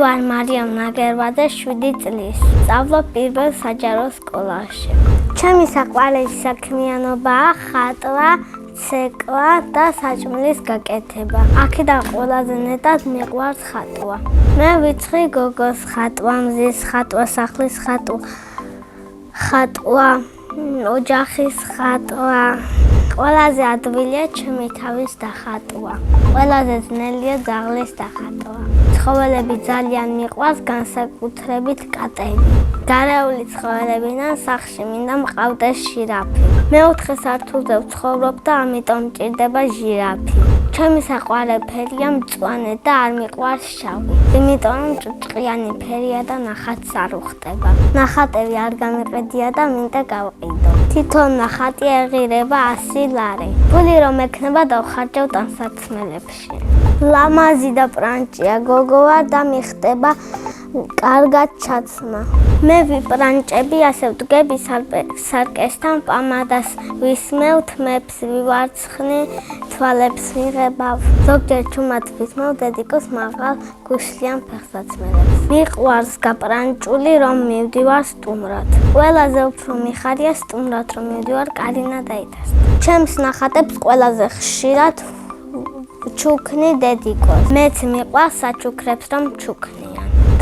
ვარ მარიამ ნაგერვაძე 7 წლის. სწავლობ პირველ საჯარო სკოლაში. ჩემი საყვარელი საქმიანობაა ხატვა, ცეკვა და საჭმლის გაკეთება. აქედან ყველაზე მეტად მიყვარს ხატვა. მე ვიცხი გოგოს ხატვა, მზის ხატვა, სახლის ხატვა, ოჯახის ხატვა. ყველაზე ადვილია ჩემი თავის დახატვა. ყველაზე ძნელია ძაღლის დახატვა. ცხოველები ძალიან მიყვარს, განსაკუთრებით კატები. გარეული ცხოველებიდან სახლში მინდა მყავდეს ჟირაფი. მეოთხე სართულზე ვცხოვრობ და ამიტომ მჭირდება ჟირაფი. ჩემი საყვარელი ფერია მწვანე და არ მიყვარს შავი. იმიტომ რომ ჭუჭყიანი ფერია და ნახატს არ უხტება. ნახატები არ გამიყედია და მინდა გავყიდო. თვითონ ნახატი ეღირება 100 ლარი. ფული რომ ექნება დავხარჯავ ტანსაცმელებში. ლამაზი და პრანჭია გოგო ვარ და მიხდება კარგად ჩაცმა. მე ვიპრანჭები, ასე ვდგები სარკესთან, პამადას ვისმევ, თმებს ვივარცხნი, თვალებს ვიღებავ. ზოგჯერ ჩუმად ვისმევ დედიკოს მაღალ გუშლიან ფეხსაცმელებს. მიყვარს გაპრანჭული, რომ მივდივარ სტუმრად. ყველაზე უფრო მიხარია სტუმრად, რომ მივდივარ კარინა დაიტას. ჩემს ნახატებს ყველაზე ხშირად ჩუქნი დედიკოს. მეც მიყვარს საჩუქრებს, რომ ჩუქნიან.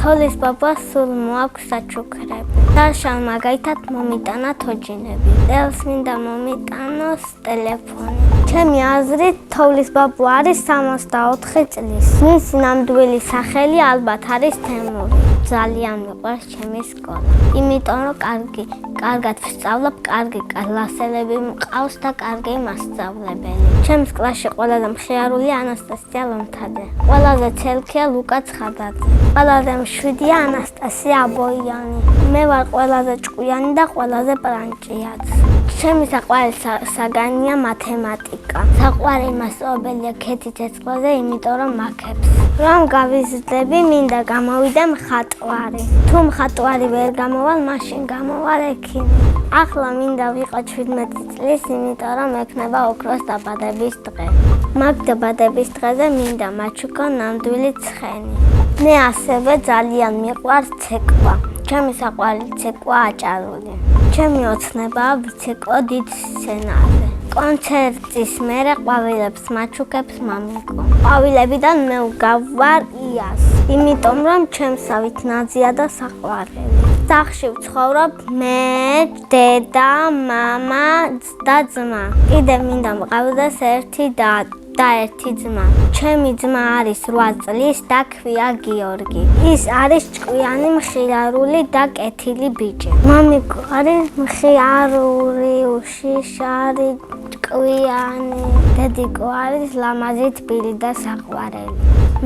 თოლის ბაბას სულ მოაქვს საჩუქრები. დარშან მაგალითად მომიტანა თოჯინები. წელს მინდა მომიტანოს ტელეფონი. ჩემი აზრით თოვლის ბაბუ არის 64 წლის. მისი ნამდვილი სახელი ალბათ არის თემური. ძალიან მიყვარს ჩემი სკოლა. იმიტომ რომ კარგად ვსწავლობ, კარგი კლასელები მყავს და კარგი მასწავლებელი. ჩემს კლასში ყველაზე მხიარულია ანასტასია ლომთაძე. ყველაზე ცელქია ლუკა ცხადაძე. ყველაზე მშვიდია ანასტასია აბოიანი. მე ვარ ყველაზე ჭკვიანი და ყველაზე პრანჭიაც. ჩემი საყვარელი საგანია მათემატიკა. საყვარელი მასწავლებელია ქეთი ცეცხლაზე, იმიტომ რომ მაქებს. რომ გავიზრდები, მინდა გამოვიდე მხატვარი. თუ მხატვარი ვერ გამოვალ, მაშინ გამოვალ ექიმი. ახლა მინდა ვიყო 17 წლის, იმიტომ რომ ექნება ოქროს დაბადების დღე. მაგ დაბადების დღეზე მინდა მაჩუქო ნამდვილი ცხენი. მე ასევე ძალიან მიყვარს ცეკვა. ჩემი საყვარელი ცეკვა აჭარული. ჩემი ოცნებაა ვიცეკვო დიდ სცენაზე. კონცერტის მერე ყვავილებს მაჩუქებს მამიკო. ყვავილებიდან მე ვგავარ იას, იმიტომ რომ ჩემსავით ნაზია და საყვარელი. სახლში ვცხოვრობ მე, დედა, მამა და ძმა. კიდევ მინდა მყავდეს ერთი და ერთი ძმა. ჩემი ძმა არის 8 წლის და ქვია გიორგი. ის არის ჭკვიანი, მხიარული და კეთილი ბიჭი. მამიკო არის მხიარული, უშიშარი, ჭკვიანი. დედიკო არის ლამაზი, თბილი და საყვარელი.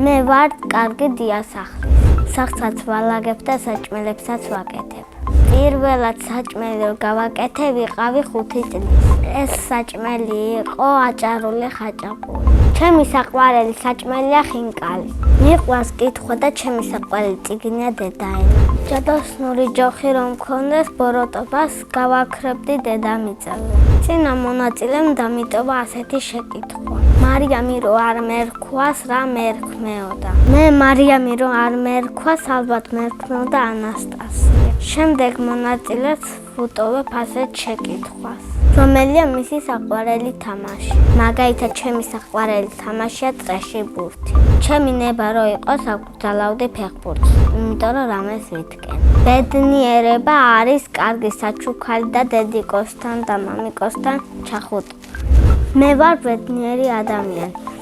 მე ვარ კარგი დიასახლის. სახლსაც ვალაგებ და საჭმელებსაც ვაკეთებ. პირველად საჭმელი გავაკეთე ვიყავი 5 წლის. ეს საჭმელი იყო აჭარული ხაჭაპური. ჩემი საყვარელი საჭმელია ხინკალი. მიყვარს კითხვა და ჩემი საყვარელი წიგნია დედაენა. ჯადოსნური ჯოხი რომ მქონდეს ბოროტობას გავაქრებდი დედამიწაზე. წინა მონაწილემ დამიტოვა ასეთი შეკითხვა. მარიამი რო არ მერქვას, რა მერქმეოდა? მე მარიამი რო არ მერქვას, ალბათ მერქმეოდა ანასტასია. შემდეგ მონაწილეს ვუტოვებ ასეთ შეკითხვას. რომელია მისი საყვარელი თამაში? მაგალითად, ჩემი საყვარელი თამაშია წრეში ბურთი. ჩემი ნება რო იყოს აგვძალავდი ფეხბურთს, იმიტომ რომ რამეს ვიტკენ. ბედნიერება არის კარგი საჩუქარი და დედიკოსთან და მამიკოსთან ჩახუტვა. მე ვარ ბედნიერი ადამიანი.